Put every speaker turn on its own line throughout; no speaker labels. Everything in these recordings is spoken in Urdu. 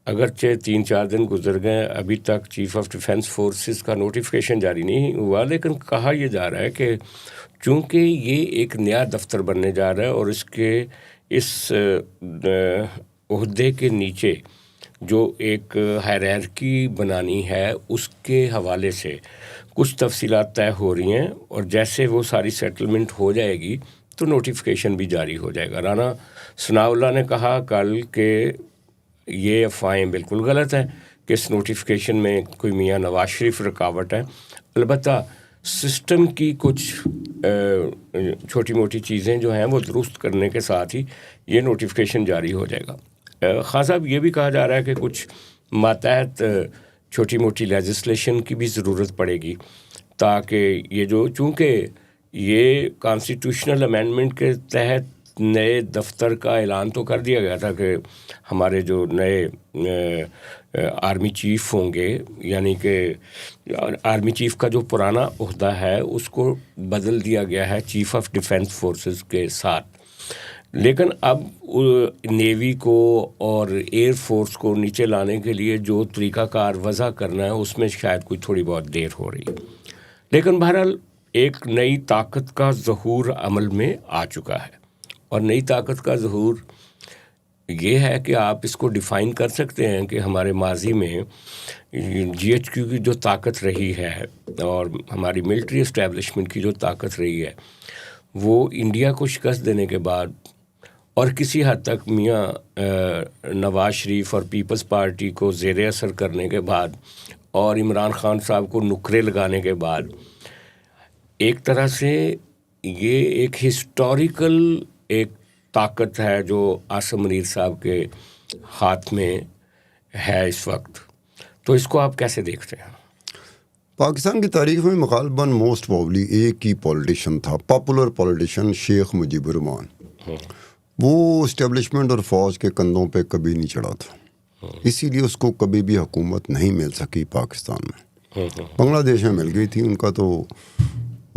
اگرچہ 3-4 دن گزر گئے، ابھی تک چیف آف ڈیفینس فورسز کا نوٹیفیکیشن جاری نہیں ہوا، لیکن کہا یہ جا رہا ہے کہ چونکہ یہ ایک نیا دفتر بننے جا رہا ہے اور اس عہدے کے نیچے جو ایک ہائرارکی بنانی ہے، اس کے حوالے سے کچھ تفصیلات طے ہو رہی ہیں، اور جیسے وہ ساری سیٹلمنٹ ہو جائے گی تو نوٹیفیکیشن بھی جاری ہو جائے گا۔ رانا ثناء اللہ نے کہا کل کہ یہ افواہیں بالکل غلط ہیں کہ اس نوٹیفیکیشن میں کوئی میاں نواز شریف رکاوٹ ہے۔ البتہ سسٹم کی کچھ چھوٹی موٹی چیزیں جو ہیں وہ درست کرنے کے ساتھ ہی یہ نوٹیفیکیشن جاری ہو جائے گا۔ خان صاحب، یہ بھی کہا جا رہا ہے کہ کچھ ماتحت چھوٹی موٹی لیجسلیشن کی بھی ضرورت پڑے گی، تاکہ یہ چونکہ یہ کانسٹیٹیوشنل امینڈمنٹ کے تحت نئے دفتر کا اعلان تو کر دیا گیا تھا کہ ہمارے جو نئے آرمی چیف ہوں گے، یعنی کہ آرمی چیف کا جو پرانا عہدہ ہے اس کو بدل دیا گیا ہے چیف آف ڈیفینس فورسز کے ساتھ، لیکن اب نیوی کو اور ایئر فورس کو نیچے لانے کے لیے جو طریقہ کار وضع کرنا ہے اس میں شاید کوئی تھوڑی بہت دیر ہو رہی ہے، لیکن بہرحال ایک نئی طاقت کا ظہور عمل میں آ چکا ہے، اور نئی طاقت کا ظہور یہ ہے کہ آپ اس کو ڈیفائن کر سکتے ہیں کہ ہمارے ماضی میں جی ایچ کیو کی جو طاقت رہی ہے اور ہماری ملٹری اسٹیبلشمنٹ کی جو طاقت رہی ہے، وہ انڈیا کو شکست دینے کے بعد اور کسی حد تک میاں نواز شریف اور پیپلز پارٹی کو زیر اثر کرنے کے بعد اور عمران خان صاحب کو نکرے لگانے کے بعد ایک طرح سے یہ ایک ہسٹوریکل ایک طاقت ہے جو عاصم منیر صاحب کے ہاتھ میں ہے اس وقت، تو اس کو آپ کیسے دیکھتے ہیں؟
پاکستان کی تاریخ میں غالباً موسٹ پرابلی ایک ہی پولیٹیشین تھا، پاپولر پولیٹیشین، شیخ مجیب الرحمان۔ وہ اسٹیبلشمنٹ اور فوج کے کندھوں پہ کبھی نہیں چڑھا تھا، اسی لیے اس کو کبھی بھی حکومت نہیں مل سکی پاکستان میں۔ بنگلہ دیش میں مل گئی تھی، ان کا تو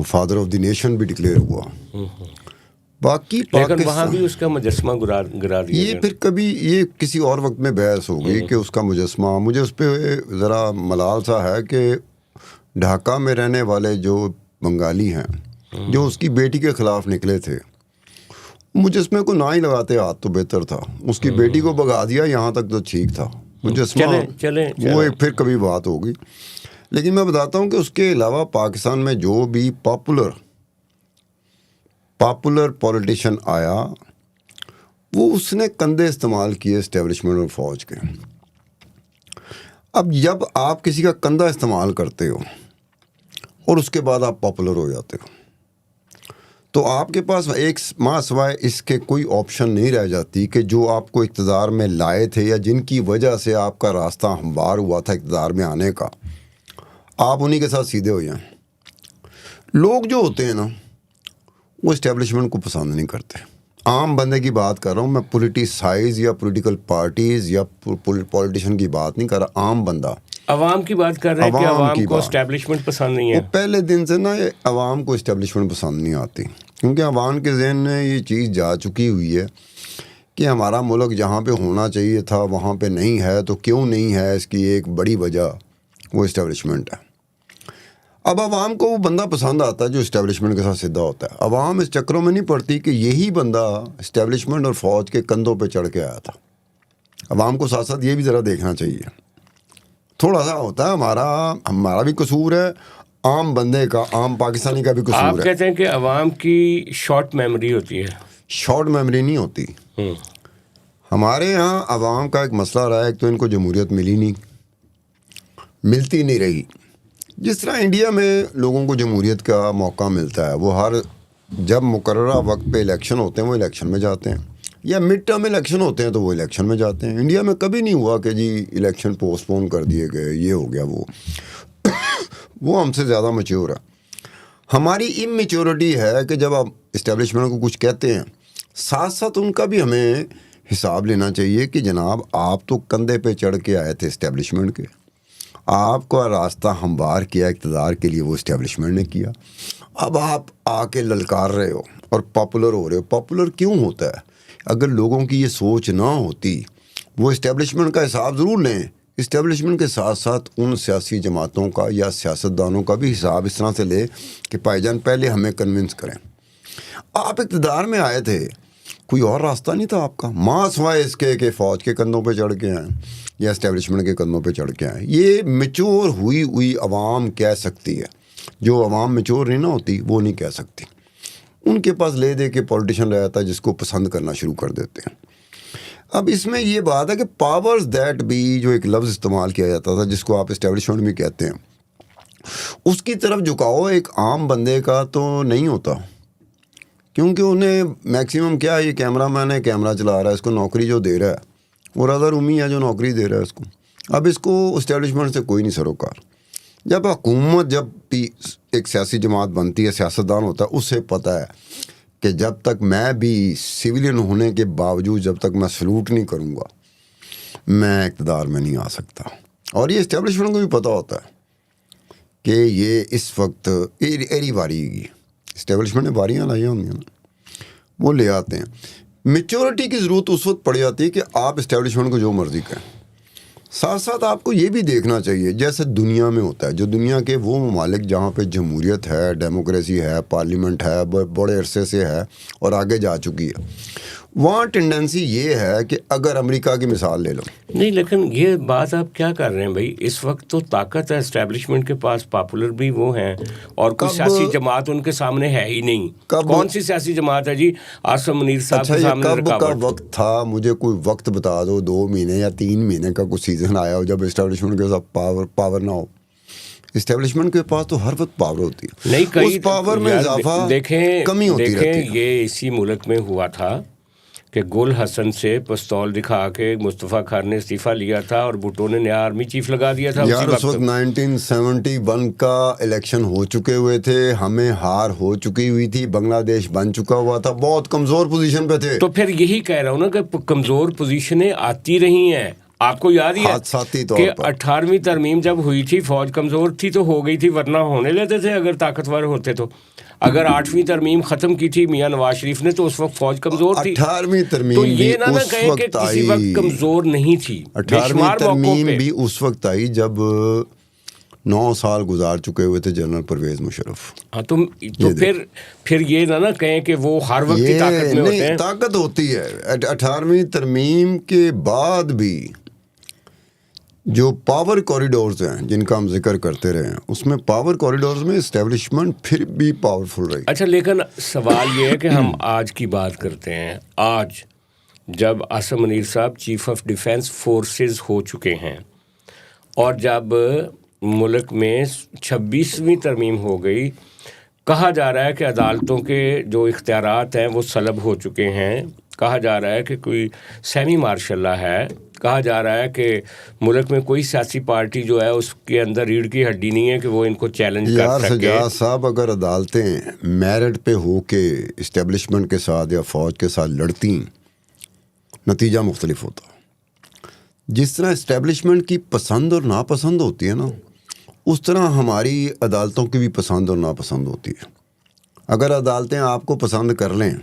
فادر آف دی نیشن بھی ڈکلیئر ہوا، باقی
لیکن وہاں بھی اس کا مجسمہ گرا دیا۔
یہ پھر کبھی یہ کسی اور وقت میں بحث ہوگی کہ اس کا مجسمہ، مجھے اس پہ ذرا ملال سا ہے کہ ڈھاکہ میں رہنے والے جو بنگالی ہیں جو اس کی بیٹی کے خلاف نکلے تھے، مجسمے کو نہ ہی لگاتے ہاتھ تو بہتر تھا، اس کی بیٹی کو بھگا دیا، یہاں تک تو ٹھیک تھا، مجسمہ وہ ایک پھر کبھی بات ہوگی۔ لیکن میں بتاتا ہوں کہ اس کے علاوہ پاکستان میں جو بھی پاپولر پولیٹیشین آیا، وہ اس نے کندھے استعمال کیے اسٹیبلشمنٹ اور فوج کے۔ اب جب آپ کسی کا کندھا استعمال کرتے ہو اور اس کے بعد آپ پاپولر ہو جاتے ہو، تو آپ کے پاس ایک ماں سوائے اس کے کوئی آپشن نہیں رہ جاتی کہ جو آپ کو اقتدار میں لائے تھے یا جن کی وجہ سے آپ کا راستہ ہموار ہوا تھا اقتدار میں آنے کا، آپ انہی کے ساتھ سیدھے ہو جائیں۔ لوگ جو ہوتے ہیں نا، وہ اسٹیبلشمنٹ کو پسند نہیں کرتے۔ عام بندے کی بات کر رہا ہوں میں، پولیٹیسائز یا پولیٹیکل پارٹیز یا پولیٹیشین کی بات نہیں کر رہا، عام بندہ،
عوام کی بات کر رہے ہیں کہ عوام کو اسٹیبلشمنٹ پسند نہیں ہے۔
وہ پہلے دن سے نا عوام کو اسٹیبلشمنٹ پسند نہیں آتی، کیونکہ عوام کے ذہن میں یہ چیز جا چکی ہوئی ہے کہ ہمارا ملک جہاں پہ ہونا چاہیے تھا وہاں پہ نہیں ہے، تو کیوں نہیں ہے، اس کی ایک بڑی وجہ وہ اسٹیبلشمنٹ ہے۔ اب عوام کو وہ بندہ پسند آتا ہے جو اسٹیبلشمنٹ کے ساتھ سیدھا ہوتا ہے۔ عوام اس چکروں میں نہیں پڑتی کہ یہی بندہ اسٹیبلشمنٹ اور فوج کے کندھوں پہ چڑھ کے آیا تھا۔ عوام کو ساتھ ساتھ یہ بھی ذرا دیکھنا چاہیے، تھوڑا سا ہوتا ہے ہمارا بھی قصور ہے، عام بندے کا، عام پاکستانی کا بھی قصور ہے۔
آپ کہتے ہیں کہ عوام کی شارٹ میموری ہوتی ہے؟
شارٹ میموری نہیں ہوتی۔ ہمارے ہاں عوام کا ایک مسئلہ رہا ہے، ایک تو ان کو جمہوریت ملتی نہیں رہی۔ جس طرح انڈیا میں لوگوں کو جمہوریت کا موقع ملتا ہے، وہ جب مقررہ وقت پہ الیکشن ہوتے ہیں وہ الیکشن میں جاتے ہیں، یا مڈ ٹرم الیکشن ہوتے ہیں تو وہ الیکشن میں جاتے ہیں۔ انڈیا میں کبھی نہیں ہوا کہ جی الیکشن پوسٹ پون کر دیے گئے، یہ ہو گیا وہ ہم سے زیادہ میچور ہے۔ ہماری اممیچورٹی ہے کہ جب آپ اسٹیبلشمنٹ کو کچھ کہتے ہیں، ساتھ ساتھ ان کا بھی ہمیں حساب لینا چاہیے کہ جناب آپ تو کندھے پہ چڑھ کے آئے تھے اسٹیبلشمنٹ کے، آپ کا راستہ ہموار کیا اقتدار کے لیے وہ اسٹیبلشمنٹ نے کیا، اب آپ آ کے للکار رہے ہو اور پاپولر ہو رہے ہو۔ پاپولر کیوں ہوتا ہے؟ اگر لوگوں کی یہ سوچ نہ ہوتی وہ اسٹیبلشمنٹ کا حساب ضرور لیں، اسٹیبلشمنٹ کے ساتھ ساتھ ان سیاسی جماعتوں کا یا سیاستدانوں کا بھی حساب اس طرح سے لے کہ بھائی جان پہلے ہمیں کنونس کریں۔ آپ اقتدار میں آئے تھے، کوئی اور راستہ نہیں تھا آپ کا، ماں سوائے اس کے کہ فوج کے کندھوں پہ چڑھ کے آئیں یا اسٹیبلشمنٹ کے کندھوں پہ چڑھ کے آئیں۔ یہ میچور ہوئی عوام کہہ سکتی ہے، جو عوام میچور نہیں نہ ہوتی وہ نہیں کہہ سکتی۔ ان کے پاس لے دے کے پولیٹیشن رہتا ہے جس کو پسند کرنا شروع کر دیتے ہیں۔ اب اس میں یہ بات ہے کہ پاورز دیٹ بھی جو ایک لفظ استعمال کیا جاتا تھا جس کو آپ اسٹیبلشمنٹ بھی کہتے ہیں، اس کی طرف جھکاؤ ایک عام بندے کا تو نہیں ہوتا، کیونکہ انہیں میکسیمم کیا ہے، یہ کیمرہ مین ہے، کیمرہ چلا رہا ہے، اس کو نوکری جو دے رہا ہے وہ رضا رومی ہے جو نوکری دے رہا ہے اس کو۔ اب اس کو اسٹیبلشمنٹ سے کوئی نہیں سروکار۔ جب حکومت جب بھی ایک سیاسی جماعت بنتی ہے، سیاستدان ہوتا ہے، اسے پتہ ہے کہ جب تک میں بھی سویلین ہونے کے باوجود جب تک میں سلوٹ نہیں کروں گا میں اقتدار میں نہیں آ سکتا۔ اور یہ اسٹیبلشمنٹ کو بھی پتہ ہوتا ہے کہ یہ اس وقت ایری باری گی، اسٹیبلشمنٹ نے باریاں لائی ہوں نا، وہ لے آتے ہیں۔ میچورٹی کی ضرورت اس وقت پڑ جاتی ہے کہ آپ اسٹیبلشمنٹ کو جو مرضی کریں، ساتھ ساتھ آپ کو یہ بھی دیکھنا چاہیے جیسے دنیا میں ہوتا ہے، جو دنیا کے وہ ممالک جہاں پہ جمہوریت ہے، ڈیموکریسی ہے، پارلیمنٹ ہے، بڑے عرصے سے ہے اور آگے جا چکی ہے، وہاں ٹینڈنسی یہ ہے کہ اگر امریکہ کی مثال لے لو۔
نہیں، لیکن یہ بات آپ کیا کر رہے ہیں بھائی، اس وقت تو طاقت ہے اسٹیبلشمنٹ کے پاس، پاپولر بھی وہ ہیں، اور کوئی سیاسی جماعت ان کے سامنے ہے ہی نہیں۔ کون سی سیاسی جماعت ہے جی عاصم منیر صاحب کے سامنے
کب کا
رکاوٹ؟
وقت تھا، مجھے کوئی وقت بتا دو، 2 مہینے یا 3 مہینے کا کوئی سیزن آیا ہو جب اسٹیبلشمنٹ کے ساتھ پاور نہ ہو۔ اسٹیبلشمنٹ کے پاس تو ہر وقت پاور ہوتی ہے،
نہیں، کئی
اس پاور میں اضافہ کمی ہوتی رہتی ہے۔
یہ اسی ملک میں ہوا تھا کہ گل حسن سے پستول دکھا کے مصطفیٰ خان نے استعفیٰ لیا تھا اور بھٹو نے نیا آرمی چیف لگا دیا تھا
یار اس وقت 1971 کا الیکشن ہو چکے ہوئے تھے، ہمیں ہار ہو چکی ہوئی تھی، بنگلہ دیش بن چکا ہوا تھا، بہت کمزور پوزیشن پہ تھے۔
تو پھر یہی کہہ رہا ہوں نا کہ کمزور پوزیشنیں آتی رہی ہیں۔ آپ کو یاد ہی ہے
حادثاتی طور
کہ
پر
18ویں ترمیم جب ہوئی تھی فوج کمزور تھی تو ہو گئی تھی، ورنہ ہونے لیتے تھے اگر طاقتور ہوتے تو۔ اگر 8ویں ترمیم ختم کی تھی میاں نواز شریف نے تو اس وقت فوج کمزور تھی۔
18ویں
تو
ترمیم بھی
یہ نہ
اس
کہیں کہ
وقت
کسی
آئی،
وقت کمزور نہیں تھی، بے
18ویں
شمار موقعوں
ترمیم
پہ۔
بھی اس وقت آئی جب 9 سال گزار چکے ہوئے تھے جنرل پرویز مشرف۔
ہاں تو پھر یہ نہ کہیں کہ وہ ہر وقت کی طاقت میں ہوتے ہیں۔
طاقت ہوتی ہے۔ 18ویں ترمیم کے بعد بھی جو پاور کوریڈورز ہیں جن کا ہم ذکر کرتے رہے ہیں، اس میں پاور کوریڈورز میں اسٹیبلشمنٹ پھر بھی پاورفل رہی۔
اچھا، لیکن سوال یہ ہے کہ ہم آج کی بات کرتے ہیں، آج جب عاصم منیر صاحب چیف آف ڈیفینس فورسز ہو چکے ہیں اور جب ملک میں 26ویں ترمیم ہو گئی، کہا جا رہا ہے کہ عدالتوں کے جو اختیارات ہیں وہ سلب ہو چکے ہیں، کہا جا رہا ہے کہ کوئی سیمی مارشل لا ہے، کہا جا رہا ہے کہ ملک میں کوئی سیاسی پارٹی جو ہے اس کے اندر ریڑھ کی ہڈی نہیں ہے کہ وہ ان کو چیلنج کر
یار
سکے۔
سجاد صاحب، اگر عدالتیں میرٹ پہ ہو کے اسٹیبلشمنٹ کے ساتھ یا فوج کے ساتھ لڑتی، نتیجہ مختلف ہوتا۔ جس طرح اسٹیبلشمنٹ کی پسند اور ناپسند ہوتی ہے نا، اس طرح ہماری عدالتوں کی بھی پسند اور ناپسند ہوتی ہے۔ اگر عدالتیں آپ کو پسند کر لیں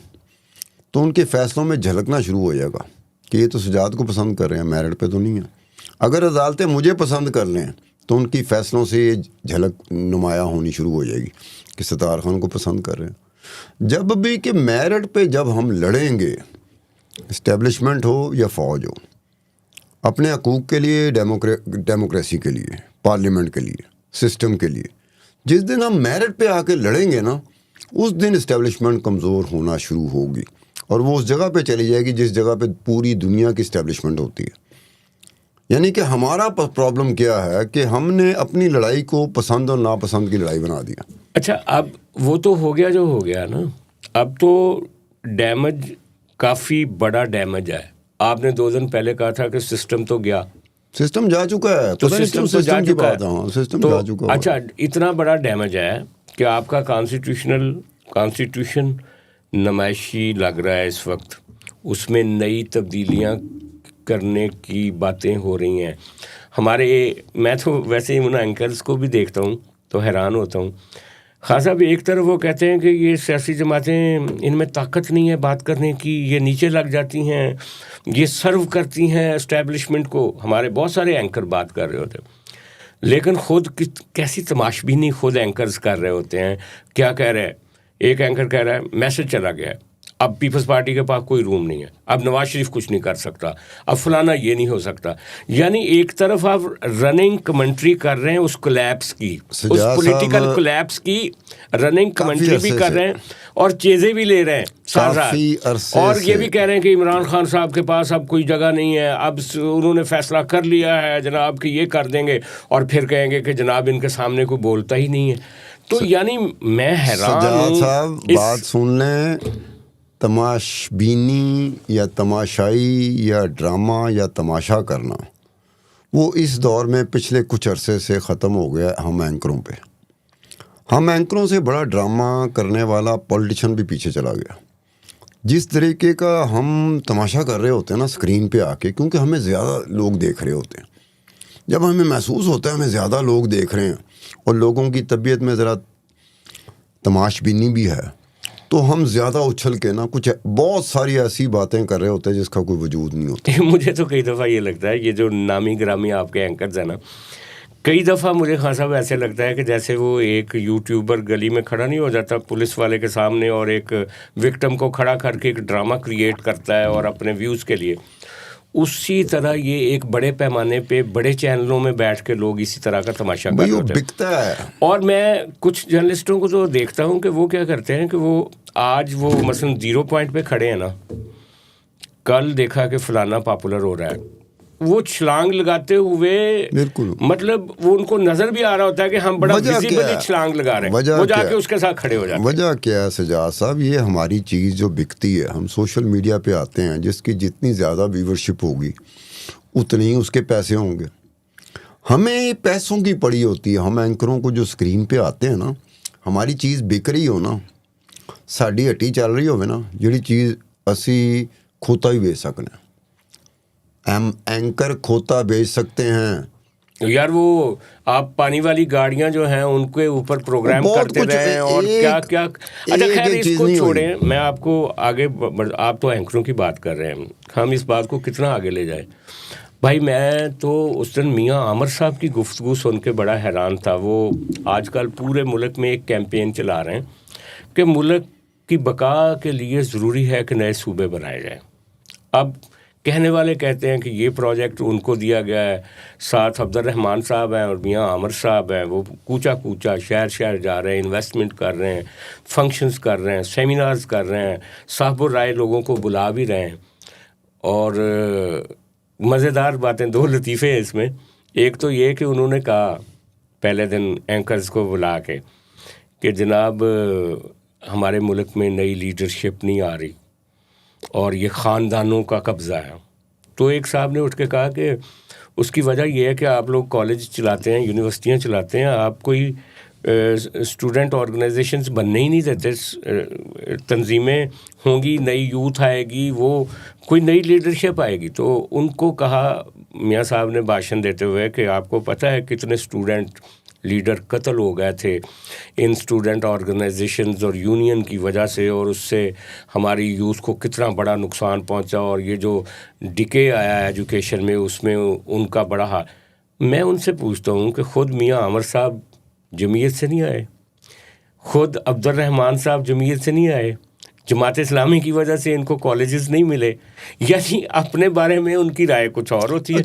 تو ان کے فیصلوں میں جھلکنا شروع ہو جائے گا کہ یہ تو سجاد کو پسند کر رہے ہیں، میرٹ پہ تو نہیں ہے۔ اگر عدالتیں مجھے پسند کر لیں تو ان کی فیصلوں سے یہ جھلک نمایاں ہونی شروع ہو جائے گی کہ ستار خان کو پسند کر رہے ہیں۔ جب بھی کہ میرٹ پہ جب ہم لڑیں گے، اسٹیبلشمنٹ ہو یا فوج ہو، اپنے حقوق کے لیے، ڈیموکریسی کے لیے، پارلیمنٹ کے لیے، سسٹم کے لیے، جس دن ہم میرٹ پہ آ کے لڑیں گے نا، اس دن اسٹیبلشمنٹ کمزور ہونا شروع ہوگی اور وہ اس جگہ پہ چلی جائے گی جس جگہ پہ پوری دنیا کی اسٹیبلشمنٹ ہوتی ہے۔ یعنی کہ ہمارا پرابلم کیا ہے کہ ہم نے اپنی لڑائی کو پسند اور ناپسند کی لڑائی بنا دیا۔
اچھا، اب وہ تو ہو گیا جو ہو گیا نا، اب تو ڈیمیج کافی بڑا ڈیمیج ہے۔ آپ نے 2 دن پہلے کہا تھا کہ سسٹم تو گیا،
سسٹم جا چکا ہے،
تو سسٹم تو جا چکا ہے۔
سسٹم
تو
جا چکا ہے۔
اچھا، اتنا بڑا ڈیمیج ہے کہ آپ کا کانسٹیٹیوشن نمائشی لگ رہا ہے اس وقت، اس میں نئی تبدیلیاں کرنے کی باتیں ہو رہی ہیں۔ میں تو ویسے ہی ان اینکرز کو بھی دیکھتا ہوں تو حیران ہوتا ہوں۔ خان صاحب ایک طرف وہ کہتے ہیں کہ یہ سیاسی جماعتیں ان میں طاقت نہیں ہے بات کرنے کی، یہ نیچے لگ جاتی ہیں، یہ سرو کرتی ہیں اسٹیبلشمنٹ کو. ہمارے بہت سارے اینکر بات کر رہے ہوتے ہیں، لیکن خود کیسی تماش بینی خود اینکرز کر رہے ہوتے ہیں. کیا کہہ رہے ہیں؟ ایک اینکر کہہ رہا ہے میسج چلا گیا ہے، اب پیپلز پارٹی کے پاس کوئی روم نہیں ہے، اب نواز شریف کچھ نہیں کر سکتا، اب فلانا یہ نہیں ہو سکتا. یعنی ایک طرف آپ رننگ کمنٹری کر رہے ہیں اس کولیپس کی، اس پولیٹیکل کولیپس کی رننگ کمنٹری بھی کر رہے ہیں اور چیزیں بھی لے رہے ہیں ساتھ ساتھ، اور یہ بھی کہہ رہے ہیں کہ عمران خان صاحب کے پاس اب کوئی جگہ نہیں ہے، اب انہوں نے فیصلہ کر لیا ہے جناب کہ یہ کر دیں گے، اور پھر کہیں گے کہ جناب ان کے سامنے کوئی بولتا ہی نہیں ہے. تو یعنی میں حیران
سجاد صاحب بات سن لیں، تماش بینی یا تماشائی یا ڈرامہ یا تماشا کرنا وہ اس دور میں پچھلے کچھ عرصے سے ختم ہو گیا. ہم اینکروں پہ، ہم اینکروں سے بڑا ڈرامہ کرنے والا پولیٹیشین بھی پیچھے چلا گیا. جس طریقے کا ہم تماشا کر رہے ہوتے ہیں نا اسکرین پہ آ کے، کیونکہ ہمیں زیادہ لوگ دیکھ رہے ہوتے ہیں، جب ہمیں محسوس ہوتا ہے ہمیں زیادہ لوگ دیکھ رہے ہیں اور لوگوں کی طبیعت میں ذرا تماش بینی بھی ہے، تو ہم زیادہ اچھل کے نا کچھ بہت ساری ایسی باتیں کر رہے ہوتے ہیں جس کا کوئی وجود نہیں ہوتا.
مجھے تو کئی دفعہ یہ لگتا ہے یہ جو نامی گرامی آپ کے اینکرز ہیں نا، کئی دفعہ مجھے خان صاحب ایسے لگتا ہے کہ جیسے وہ ایک یوٹیوبر گلی میں کھڑا نہیں ہو جاتا پولیس والے کے سامنے اور ایک وکٹم کو کھڑا کر کے ایک ڈرامہ کریٹ کرتا ہے اور اپنے ویوز کے لیے، اسی طرح یہ ایک بڑے پیمانے پہ بڑے چینلوں میں بیٹھ کے لوگ اسی طرح کا تماشا کر رہے ہوتے ہیں.
بکتا ہے.
اور میں کچھ جرنلسٹوں کو تو دیکھتا ہوں کہ وہ کیا کرتے ہیں کہ وہ آج وہ مثلا 0 پوائنٹ پہ کھڑے ہیں نا، کل دیکھا کہ فلانا پاپولر ہو رہا ہے، وہ چھلانگ لگاتے ہوئے
بالکل،
مطلب وہ ان کو نظر بھی آ رہا ہوتا ہے کہ ہم بڑا ویزیبلی چھلانگ لگا رہے ہیں، وہ جا کے اس کے ساتھ کھڑے ہو جاتے ہیں.
وجہ کیا ہے سجاد صاحب؟ یہ ہماری چیز جو بکتی ہے، ہم سوشل میڈیا پہ آتے ہیں، جس کی جتنی زیادہ ویورشپ ہوگی اتنی ہی اس کے پیسے ہوں گے. ہمیں پیسوں کی پڑی ہوتی ہے. ہم اینکروں کو جو اسکرین پہ آتے ہیں نا، ہماری چیز بک رہی ہو نا، ساڈی ہٹی چل رہی ہوئے نا، جڑی چیز اسی کھوتا ہی بیچ سکنے، ہم اینکر کھوتا بیچ سکتے ہیں.
یار وہ آپ پانی والی گاڑیاں جو ہیں ان کے اوپر پروگرام کرتے رہے اور کیا کیا. اچھا خیر اس کو چھوڑیں، میں آپ کو آگے، آپ تو اینکروں کی بات کر رہے ہیں، ہم اس بات کو کتنا آگے لے جائیں. بھائی میں تو اس دن میاں عامر صاحب کی گفتگو سن کے بڑا حیران تھا. وہ آج کل پورے ملک میں ایک کیمپین چلا رہے ہیں کہ ملک کی بقا کے لیے ضروری ہے کہ نئے صوبے بنائے جائیں. اب کہنے والے کہتے ہیں کہ یہ پروجیکٹ ان کو دیا گیا ہے، ساتھ عبد الرحمان صاحب ہیں اور میاں عامر صاحب ہیں، وہ کوچا شہر جا رہے ہیں، انویسٹمنٹ کر رہے ہیں، فنکشنز کر رہے ہیں، سیمینارز کر رہے ہیں، صاحب الرائے لوگوں کو بلا بھی رہے ہیں. اور مزیدار باتیں، 2 لطیفے ہیں اس میں. ایک تو یہ کہ انہوں نے کہا پہلے دن اینکرز کو بلا کے کہ جناب ہمارے ملک میں نئی لیڈرشپ نہیں آ رہی اور یہ خاندانوں کا قبضہ ہے. تو ایک صاحب نے اٹھ کے کہا کہ اس کی وجہ یہ ہے کہ آپ لوگ کالج چلاتے ہیں، یونیورسٹیاں چلاتے ہیں، آپ کوئی اسٹوڈنٹ آرگنائزیشنز بننے ہی نہیں دیتے. تنظیمیں ہوں گی، نئی یوتھ آئے گی، وہ کوئی نئی لیڈرشپ آئے گی. تو ان کو کہا میاں صاحب نے بھاشن دیتے ہوئے کہ آپ کو پتہ ہے کتنے اسٹوڈنٹ لیڈر قتل ہو گئے تھے ان اسٹوڈنٹ آرگنائزیشنز اور یونین کی وجہ سے، اور اس سے ہماری یوتھ کو کتنا بڑا نقصان پہنچا، اور یہ جو ڈکے آیا ہے ایجوکیشن میں اس میں ان کا بڑا حال. میں ان سے پوچھتا ہوں کہ خود میاں عامر صاحب جمعیت سے نہیں آئے، خود عبد الرحمان صاحب جمعیت سے نہیں آئے، جماعت اسلامی کی وجہ سے ان کو کالجز نہیں ملے. یعنی اپنے بارے میں ان کی رائے کچھ اور ہوتی ہے.